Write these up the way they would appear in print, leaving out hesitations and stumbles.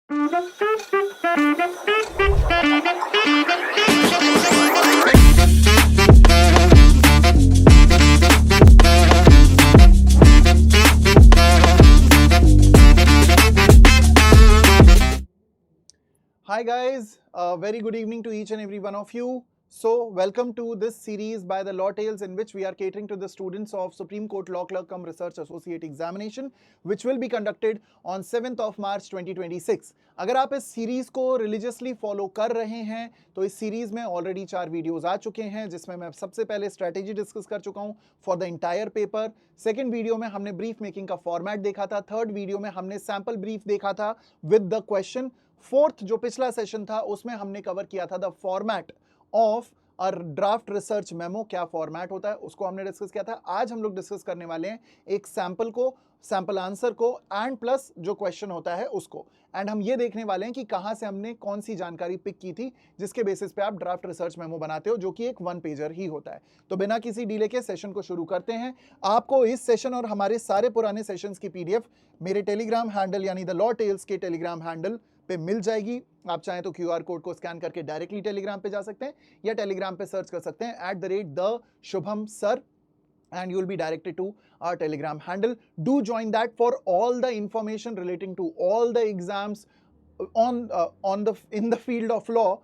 Hi guys, very good evening to each and every one of you. So, welcome to this series by the Law Tales, in which we are catering to the students of Supreme Court Law Clerk cum Research Associate Examination, which will be conducted on 7th of March 2026. अगर आप इस series को religiously follow कर रहे हैं तो इस series में ऑलरेडी 4 वीडियोस आ चुके हैं, जिसमें मैं सबसे पहले स्ट्रेटेजी डिस्कस कर चुका हूं for the entire paper. Second video में हमने ब्रीफ मेकिंग का फॉर्मेट देखा था। थर्ड वीडियो में हमने सैंपल ब्रीफ देखा था विद द क्वेश्चन। फोर्थ जो पिछला सेशन था उसमें हमने कवर किया था the format of a draft research memo, क्या फॉर्मेट होता है उसको हमने डिस्कस किया था। आज हम लोग डिस्कस करने वाले हैं एक सैंपल को, सैंपल आंसर को, एंड प्लस जो क्वेश्चन होता है उसको। एंड हम ये देखने वाले हैं कि कहां से हमने कौन सी जानकारी पिक की थी जिसके बेसिस पे आप ड्राफ्ट रिसर्च मेमो बनाते हो, जो कि एक 1 पेजर ही होता है। तो बिना किसी डिले के सेशन को शुरू करते हैं। आपको इस सेशन और हमारे सारे पुराने सेशंस की पीडीएफ मेरे टेलीग्राम हैंडल यानी द लॉ टेल्स के टेलीग्राम हैंडल पे मिल जाएगी। आप चाहें तो क्यूआर कोड को स्कैन करके डायरेक्टली टेलीग्राम पे जा सकते हैं या टेलीग्राम पे सर्च कर सकते हैं @the_shubham_sir and you will be directed to our telegram handle. Do join that for all the information relating to all the exams in the field of law,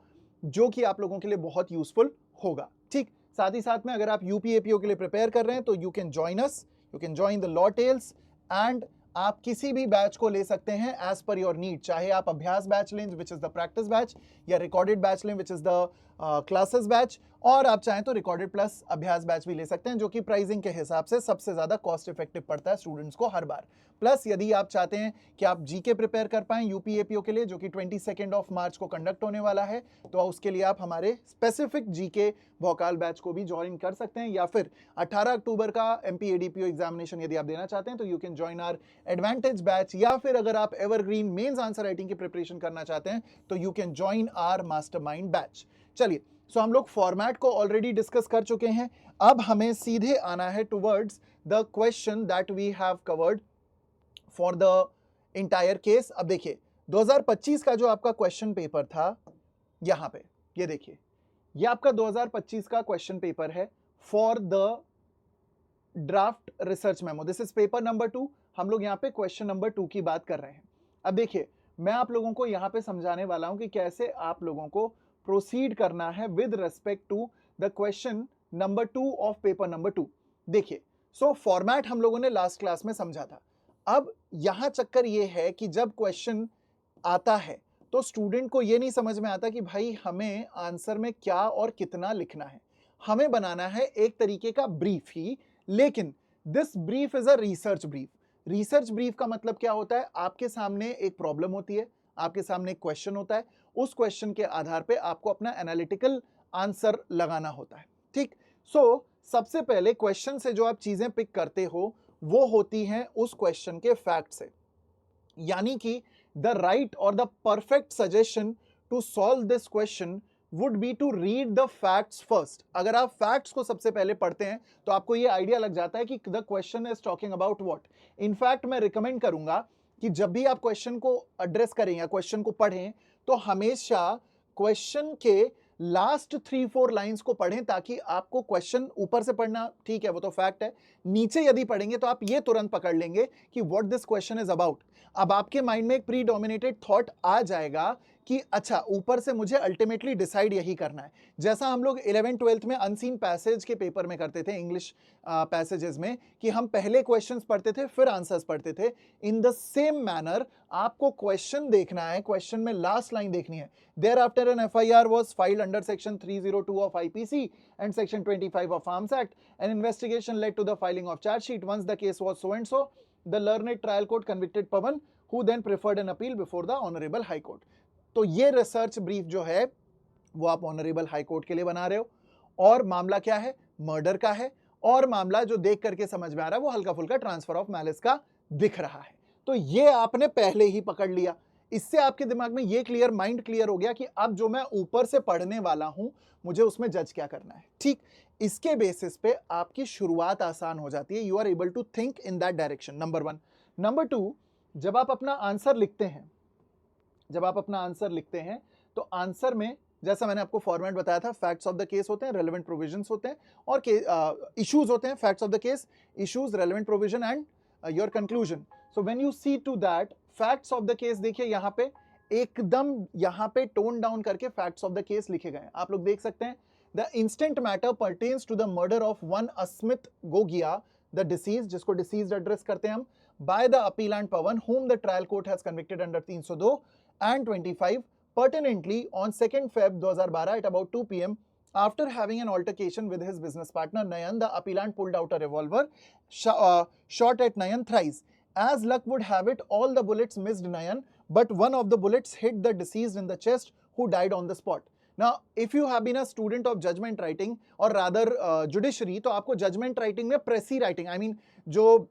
जो कि आप लोगों के लिए बहुत यूजफुल होगा। ठीक, साथ ही साथ में अगर आप यूपीएपीओ के लिए प्रिपेयर कर रहे हैं तो you can join us, you can join the law tales, and आप किसी भी बैच को ले सकते हैं एज पर योर नीड। चाहे आप अभ्यास बैच लें which is the practice batch, या रिकॉर्डेड बैच लें which is the classes batch, और आप चाहें तो रिकॉर्डेड प्लस अभ्यास बैच भी ले सकते हैं, जो कि प्राइसिंग के हिसाब से सबसे ज्यादा कॉस्ट इफेक्टिव पड़ता है स्टूडेंट्स को हर बार। प्लस यदि आप चाहते हैं कि आप जीके प्रिपेयर कर पाएं यूपीएपीओ के लिए, जो कि 22 ऑफ मार्च को कंडक्ट होने वाला है, तो उसके लिए आप हमारे स्पेसिफिक जीके भोकाल बैच को भी ज्वाइन कर सकते हैं। या फिर 18 अक्टूबर का एमपीएडीपीओ एग्जामिनेशन यदि आप देना चाहते हैं तो you can join our advantage batch, या फिर अगर आप एवरग्रीन मेंस आंसर राइटिंग की प्रिपरेशन करना चाहते हैं तो you can join our mastermind batch. चलिए, सो हम लोग फॉर्मेट को ऑलरेडी डिस्कस कर चुके हैं। अब हमें सीधे आना है towards the question that we have covered for the entire case. अब देखिए 2025 का जो आपका क्वेश्चन पेपर था, यहां पे ये देखिए, ये आपका 2025 का क्वेश्चन पेपर है for the draft research memo. This is paper number 2। हम लोग यहाँ पे क्वेश्चन नंबर 2 की बात कर रहे हैं। अब देखिए, मैं आप लोगों को यहाँ पे समझाने वाला हूं कि कैसे आप लोगों को प्रोसीड करना है with respect to the question number 2 of paper number 2। देखिए, सो फॉर्मेट हम लोगों ने लास्ट क्लास में समझा था। अब यहां चक्कर ये है कि जब क्वेश्चन आता है तो स्टूडेंट को ये नहीं समझ में आता कि भाई हमें आंसर में क्या और कितना लिखना है। हमें बनाना है एक तरीके का ब्रीफ ही, लेकिन this brief is a research brief. Research brief का मतलब क्या होता है? आपके सामने एक प्रॉब्लम होती है, आपके सामने एक क्वेश्चन होता है, उस क्वेश्चन के आधार पे आपको अपना एनालिटिकल आंसर लगाना होता है। ठीक, सो सबसे पहले क्वेश्चन से जो आप चीजें पिक करते हो वो होती हैं उस क्वेश्चन के फैक्ट से, यानी कि द राइट और the perfect suggestion to solve this question would be to read the facts first. अगर आप फैक्ट्स को सबसे पहले पढ़ते हैं तो आपको ये आइडिया लग जाता है कि the question is talking about what. In fact मैं रिकमेंड करूंगा कि जब भी आप क्वेश्चन को एड्रेस करें या क्वेश्चन को पढ़ें तो हमेशा क्वेश्चन के लास्ट 3-4 लाइंस को पढ़ें, ताकि आपको क्वेश्चन ऊपर से पढ़ना ठीक है, वो तो फैक्ट है, नीचे यदि पढ़ेंगे तो आप ये तुरंत पकड़ लेंगे कि what this question is about. अब आपके माइंड में एक प्री डोमिनेटेड थॉट आ जाएगा कि अच्छा, ऊपर से मुझे अल्टीमेटली डिसाइड यही करना है। जैसा हम लोग 11th-12th में अनसीन पैसेज के पेपर में करते थे, इंग्लिश पैसेजेस में, कि हम पहले क्वेश्चंस पढ़ते थे फिर आंसर्स पढ़ते थे। इन द सेम मैनर आपको क्वेश्चन देखना है, क्वेश्चन में लास्ट लाइन देखनी है। Thereafter an FIR was filed under section 302 of IPC and section 25 of Arms Act. An investigation led to the filing of charge sheet. Once the case was so and so, the learned trial court convicted Pawan, who then preferred an appeal before the Honorable High Court. तो ये research brief जो है वो आप honourable high court के लिए बना रहे हो, और मामला क्या है? मर्डर का है, और मामला जो देख करके समझ में आ रहा है वो हल्का फुल्का ट्रांसफर ऑफ मैलिस का दिख रहा है। तो ये आपने पहले ही पकड़ लिया। इससे आपके दिमाग में ये क्लियर, माइंड क्लियर हो गया कि अब जो मैं ऊपर से पढ़ने वाला हूं मुझे उसमें जज क्या करना है। ठीक, इसके बेसिस पे आपकी शुरुआत आसान हो जाती है। You are able to think in that direction, number 1। Number 2, जब आप अपना आंसर लिखते हैं जब आप अपना आंसर लिखते हैं तो आंसर में जैसा मैंने आपको फॉर्मेट बताया था, फैक्ट्स ऑफ द केस होते हैं, रेलेवेंट प्रोविजंस होते हैं और इश्यूज होते हैं, facts of the case, issues, relevant provision and your conclusion. So when you see to that, facts of the case देखिए यहाँ पे एकदम यहाँ पे टोन डाउन करके फैक्ट्स ऑफ द केस लिखे गए हैं, आप लोग देख सकते हैं। The instant matter pertains to the murder of one Asmit Gogia the deceased, जिसको डिसीज एड्रेस करते हैं हम, by the appellant Pawan, whom the trial court has convicted under 302 and 25, pertinently on 2nd Feb 2012 at about 2 p.m. After having an altercation with his business partner Nayan, the appellant pulled out a revolver, shot at Nayan thrice. As luck would have it, all the bullets missed Nayan, but one of the bullets hit the deceased in the chest, who died on the spot. Now, if you have been a student of judgment writing or rather judiciary, तो आपको judgment writing में प्रेसी writing, I mean जो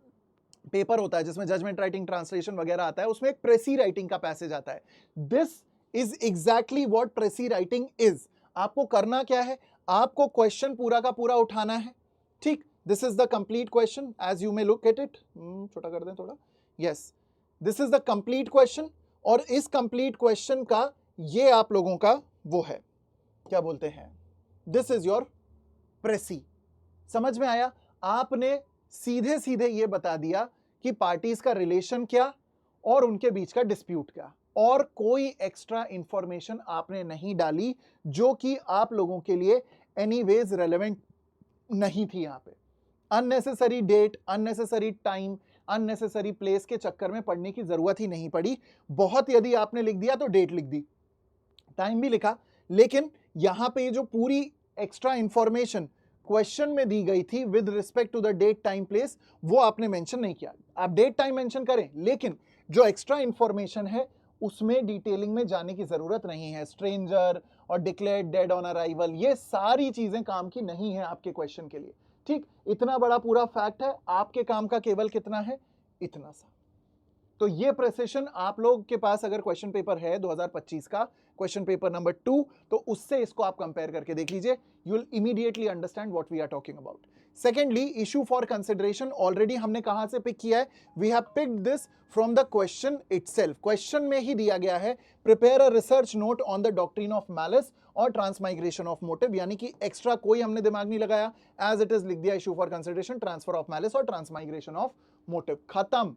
paper होता है जिसमें judgment writing, translation वगैरह आता है, उसमें एक प्रेसी राइटिंग का पैसेज आता है। This is exactly what प्रेसी writing is. आपको करना क्या है, आपको क्वेश्चन पूरा का पूरा उठाना है, ठीक। This is the complete question as you may look at it, छोटा कर दें थोड़ा, yes, this is the complete question. और इस कंप्लीट क्वेश्चन का ये आप लोगों का वो है, क्या बोलते हैं, दिस इज योर प्रेसी। समझ में आया? आपने सीधे सीधे ये बता दिया कि पार्टीज का रिलेशन क्या और उनके बीच का डिस्प्यूट क्या, और कोई एक्स्ट्रा इंफॉर्मेशन आपने नहीं डाली जो कि आप लोगों के लिए एनीवेज रेलेवेंट नहीं थी। यहां पे unnecessary date, unnecessary time, unnecessary place के चक्कर में पढ़ने की जरूरत ही नहीं पड़ी। बहुत यदि आपने लिख दिया तो डेट लिख दी, टाइम भी लिखा, लेकिन यहां पे जो पूरी एक्स्ट्रा इंफॉर्मेशन क्वेश्चन में दी गई थी with respect to the date, time, place, वो आपने मेंशन नहीं किया। आप डेट, टाइम मेंशन करें, लेकिन जो एक्स्ट्रा इंफॉर्मेशन है उसमें डिटेलिंग में जाने की जरूरत नहीं है। स्ट्रेंजर और डिक्लेयर्ड डेड ऑन अराइवल, ये सारी चीजें काम की नहीं है आपके क्वेश्चन के लिए, ठीक। इतना बड़ा पूरा फैक्ट है, आपके काम का केवल कितना है, इतना सा। तो ये प्रेसिशन आप लोग के पास अगर क्वेश्चन पेपर है 2025 का क्वेश्चन पेपर नंबर 2, तो उससे इसको आप कंपेयर करके देख लीजिए, you will immediately understand what we are talking about. Secondly, issue for consideration already हमने कहां से पिक किया है, we have picked this from the question itself. Question में ही दिया गया है, prepare a research note on the doctrine of malice और ट्रांसमाइग्रेशन ऑफ मोटिव, यानी कि एक्स्ट्रा कोई हमने दिमाग नहीं लगाया, एज इट इज लिख दिया issue for consideration, transfer of malice और ट्रांसमाइग्रेशन ऑफ मोटिव, खत्म।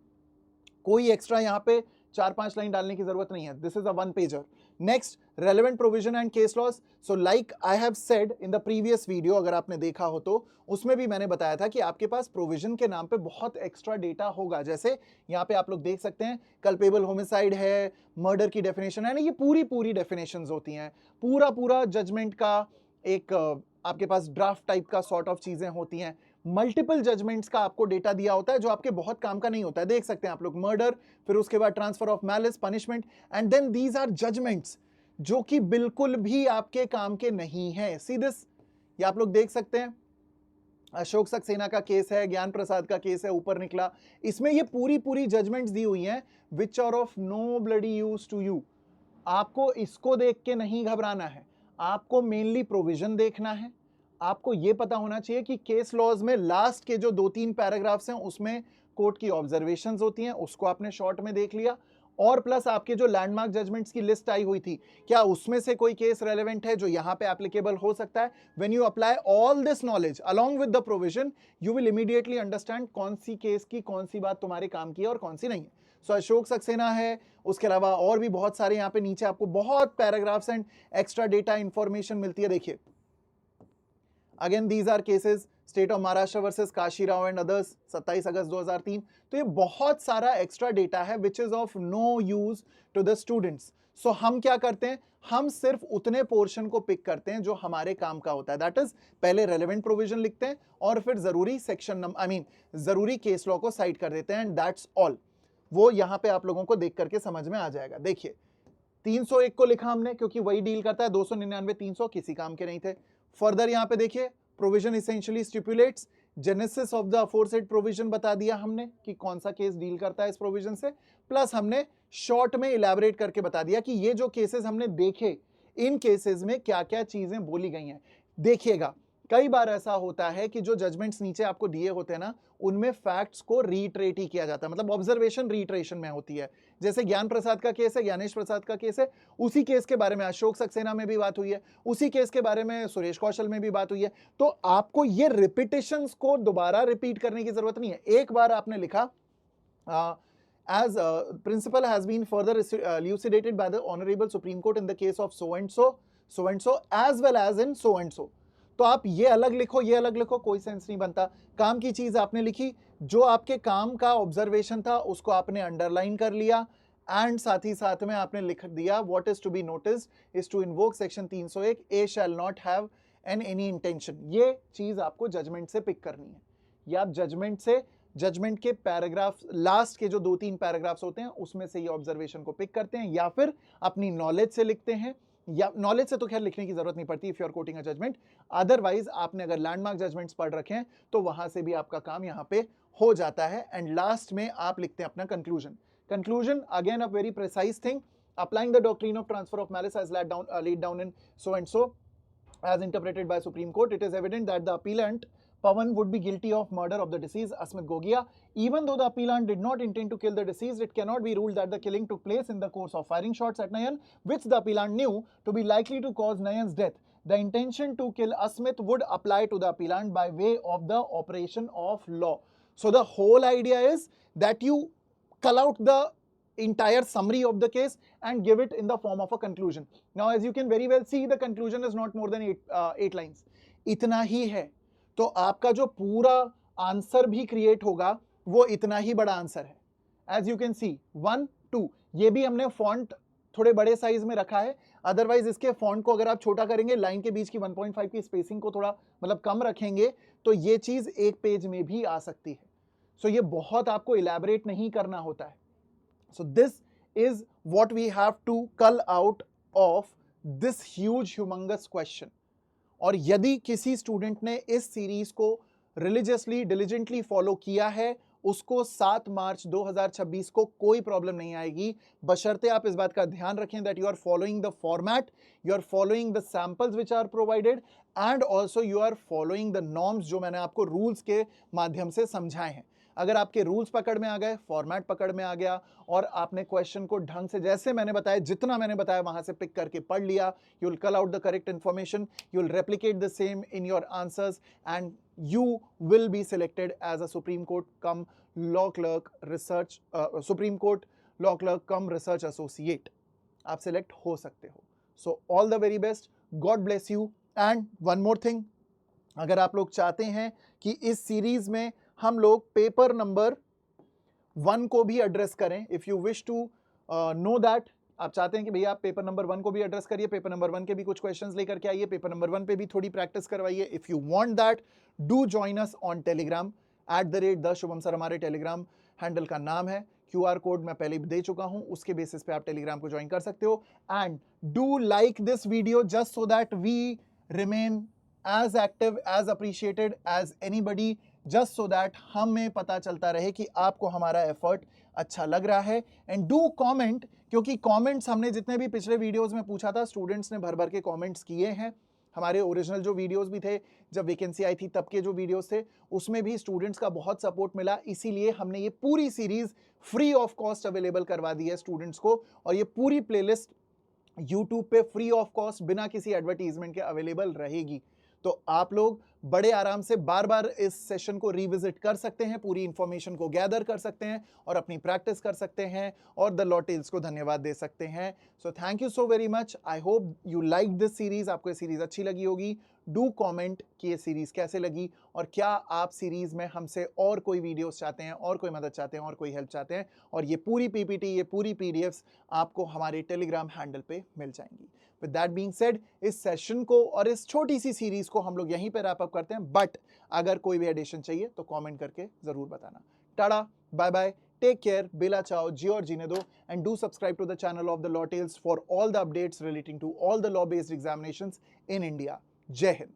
कोई एक्स्ट्रा यहां पे 4-5 लाइन डालने की जरूरत नहीं है, this is a one pager. Next, relevant provision and case laws. So like I have said in the previous video, अगर आपने देखा हो तो उसमें भी मैंने बताया था कि आपके पास प्रोविजन के नाम पे बहुत एक्स्ट्रा डेटा होगा। जैसे यहाँ पे आप लोग देख सकते हैं, कल्पेबल होमिसाइड है, मर्डर की डेफिनेशन है ना, ये पूरी डेफिनेशंस होती हैं, पूरा जजमेंट का एक आपके पास ड्राफ्ट टाइप का सॉर्ट ऑफ चीजें होती हैं। मल्टीपल जजमेंट्स का आपको डेटा दिया होता है जो आपके बहुत काम का नहीं होता है। देख सकते हैं आप लोग, मर्डर, फिर उसके बाद transfer of malice, punishment, and then these are judgments जो कि बिल्कुल भी आपके काम के नहीं है। सी दिस, ये आप लोग देख सकते हैं, अशोक सक्सेना का केस है, ज्ञान प्रसाद का केस है, ऊपर निकला, इसमें ये पूरी जजमेंट्स दी हुई हैं which are of no bloody use to you. आपको इसको देख के नहीं घबराना है, आपको मेनली प्रोविजन देखना है। आपको यह पता होना चाहिए कि केस लॉज में लास्ट के जो 2-3 पैराग्राफ्स हैं उसमें कोर्ट की ऑब्जर्वेशंस होती हैं, उसको आपने शॉर्ट में देख लिया, और प्लस आपके जो लैंडमार्क जजमेंट्स की लिस्ट आई हुई थी, क्या उसमें से कोई केस रेलेवेंट है जो यहां पे एप्लीकेबल हो सकता है। When you apply all this knowledge along with the provision, you will immediately understand कौन सी केस की कौन सी बात तुम्हारे काम की है और कौन सी नहीं है। सो अशोक सक्सेना है, उसके अलावा और भी बहुत सारे यहाँ पे नीचे आपको बहुत paragraphs and extra data information मिलती है। देखिए, again these are cases, state of Maharashtra versus Kashi Rao and others, 27 August 2003। तो ये बहुत सारा एक्स्ट्रा डेटा है which is of no use to the students. So हम क्या करते हैं, हम सिर्फ उतने पोर्शन को पिक करते हैं जो हमारे काम का होता है, दैट इज पहले रेलेवेंट प्रोविजन लिखते हैं और फिर जरूरी सेक्शन जरूरी केस लॉ को साइड कर देते हैं, एंड दैट्स ऑल। वो यहां पे आप लोगों को देख करके समझ में आ जाएगा। देखिए, 301 को लिखा हमने क्योंकि वही डील करता है, 299, 300 किसी काम के नहीं थे। फर्दर यहां पे देखिए, provision essentially stipulates, genesis of the aforesaid provision बता दिया हमने कि कौन सा केस डील करता है इस प्रोविजन से, प्लस हमने शॉर्ट में इलैबोरेट करके बता दिया कि ये जो केसेस हमने देखे, इन केसेस में क्या क्या चीजें बोली गई हैं। देखिएगा, कई बार ऐसा होता है कि जो जजमेंट्स नीचे आपको दिए होते हैं ना, उनमें फैक्ट्स को रीट्रेट ही किया जाता है, मतलब ऑब्जर्वेशन रीट्रेशन में होती है। जैसे ज्ञान प्रसाद का केस है, ज्ञानेश प्रसाद का केस है, उसी केस के बारे में अशोक सक्सेना में भी बात हुई है, उसी केस के बारे में सुरेश कौशल में भी बात हुई है। तो आपको ये रिपीटेशंस को दोबारा रिपीट करने की जरूरत नहीं है। एक बार आपने लिखा as principle has been further elucidated by the Honorable Supreme Court in the case of so and so as well as in so and so, तो आप ये अलग लिखो, ये अलग लिखो, कोई सेंस नहीं बनता। काम की चीज आपने लिखी, जो आपके काम का ऑब्जर्वेशन था उसको आपने अंडरलाइन कर लिया, एंड साथ ही साथ में आपने लिख दिया what is to be noticed is to invoke section 301 A shall not have any intention. ये चीज आपको जजमेंट से पिक करनी है। या आप जजमेंट के पैराग्राफ लास्ट के जो 2-3 पैराग्राफ्स होते हैं उसमें से ये ऑब्जर्वेशन को पिक करते हैं, या फिर अपनी नॉलेज से लिखते हैं। या नॉलेज से तो खैर लिखने की जरूरत नहीं पड़ती if you are quoting a judgment, otherwise आपने अगर लैंडमार्क जजमेंट्स पढ़ रखे हैं तो वहां से भी आपका काम यहाँ पे हो जाता है। एंड लास्ट में आप लिखते हैं अपना conclusion again a very precise thing, applying the doctrine of transfer of malice as laid down in so and so as interpreted by Supreme Court, it is evident that the appellant Pawan would be guilty of murder of the deceased Asmit Gogia. Even though the appellant did not intend to kill the deceased, it cannot be ruled that the killing took place in the course of firing shots at Nayan, which the appellant knew to be likely to cause Nayan's death. The intention to kill Asmit would apply to the appellant by way of the operation of law. So the whole idea is that you cull out the entire summary of the case and give it in the form of a conclusion. Now, as you can very well see, the conclusion is not more than 8 lines. इतना ही है, तो आपका जो पूरा answer भी create होगा वो इतना ही बड़ा आंसर है। As you can see 1, 2, ये भी हमने फॉन्ट थोड़े बड़े साइज में रखा है, अदरवाइज इसके फॉन्ट को अगर आप छोटा करेंगे, लाइन के बीच की 1.5 की स्पेसिंग को थोड़ा मतलब कम रखेंगे, तो ये चीज एक पेज में भी आ सकती है। सो ये बहुत आपको इलैबोरेट नहीं करना होता है। So this is what we have to cull out of this huge humongous question. और यदि किसी स्टूडेंट ने इस सीरीज को रिलीजियसली डिलीजेंटली फॉलो किया है, उसको 7 मार्च 2026 को कोई प्रॉब्लम नहीं आएगी, बशर्ते आप इस बात का ध्यान रखें that you are following the format, you are following the samples which are provided, and also you are following the norms जो मैंने आपको रूल्स के माध्यम से समझाए हैं। अगर आपके रूल्स पकड़ में आ गए, फॉर्मेट पकड़ में आ गया, और आपने क्वेश्चन को ढंग से जैसे मैंने बताया, जितना मैंने बताया वहां से पिक करके पढ़ लिया, यू विल कल out the correct information, you will replicate the same in your answers, and you will be selected as a Supreme Court cum law clerk research Supreme Court law clerk cum research associate. आप select हो सकते हो. So all the very best. God bless you. And one more thing, अगर आप लोग चाहते हैं कि इस सीरीज में हम लोग पेपर नंबर 1 को भी एड्रेस करें, if you wish to know that, आप चाहते हैं कि भैया आप पेपर नंबर 1 को भी एड्रेस करिए, पेपर नंबर 1 के भी कुछ क्वेश्चंस लेकर के आइए, पेपर नंबर 1 पे भी थोड़ी प्रैक्टिस करवाइए। If you want that, do join us on Telegram @the sir हमारे टेलीग्राम हैंडल का नाम है। QR कोड मैं पहले भी दे चुका हूं, उसके बेसिस पे आप टेलीग्राम को ज्वाइन कर सकते हो। And do like this video just so that we remain as active, as appreciated as anybody, just so that हमें पता चलता रहे कि आपको हमारा एफर्ट अच्छा लग रहा है। एंड डू कमेंट, क्योंकि कमेंट्स हमने जितने भी पिछले वीडियोस में पूछा था, स्टूडेंट्स ने भर भर के कमेंट्स किए हैं। हमारे ओरिजिनल जो वीडियोस भी थे, जब वैकेंसी आई थी तब के जो वीडियोस थे, उसमें भी स्टूडेंट्स का बहुत सपोर्ट मिला। इसीलिए हमने ये पूरी series free of cost available करवा दी है स्टूडेंट्स को, और ये पूरी प्लेलिस्ट यूट्यूब पे फ्री ऑफ कॉस्ट बिना किसी एडवर्टीजमेंट के अवेलेबल रहेगी। तो आप लोग बड़े आराम से बार बार इस सेशन को रिविजिट कर सकते हैं, पूरी इंफॉर्मेशन को गैदर कर सकते हैं और अपनी प्रैक्टिस कर सकते हैं, और द लॉ टेल्स को धन्यवाद दे सकते हैं। So thank you so very much. I hope you like this series, आपको ये सीरीज अच्छी लगी होगी। डू कमेंट कि ये सीरीज कैसे लगी, और क्या आप सीरीज में हमसे और कोई वीडियोस चाहते हैं, और कोई मदद चाहते हैं, और कोई हेल्प चाहते हैं। और ये पूरी पीपीटी, ये पूरी पीडीएफ्स आपको हमारे टेलीग्राम हैंडल पे मिल जाएंगी। विद दैट बीइंग सेड, इस सेशन को और इस छोटी सी सीरीज को हम लोग यहीं पे रैप अप करते हैं, बट अगर कोई भी एडिशन चाहिए तो कमेंट करके जरूर बताना। Tata, bye bye, take care, बेला चाओ, जियो और जीने दो, and do subscribe to the channel of the law tales for all the updates relating to all the law based examinations in India. जय हिंद।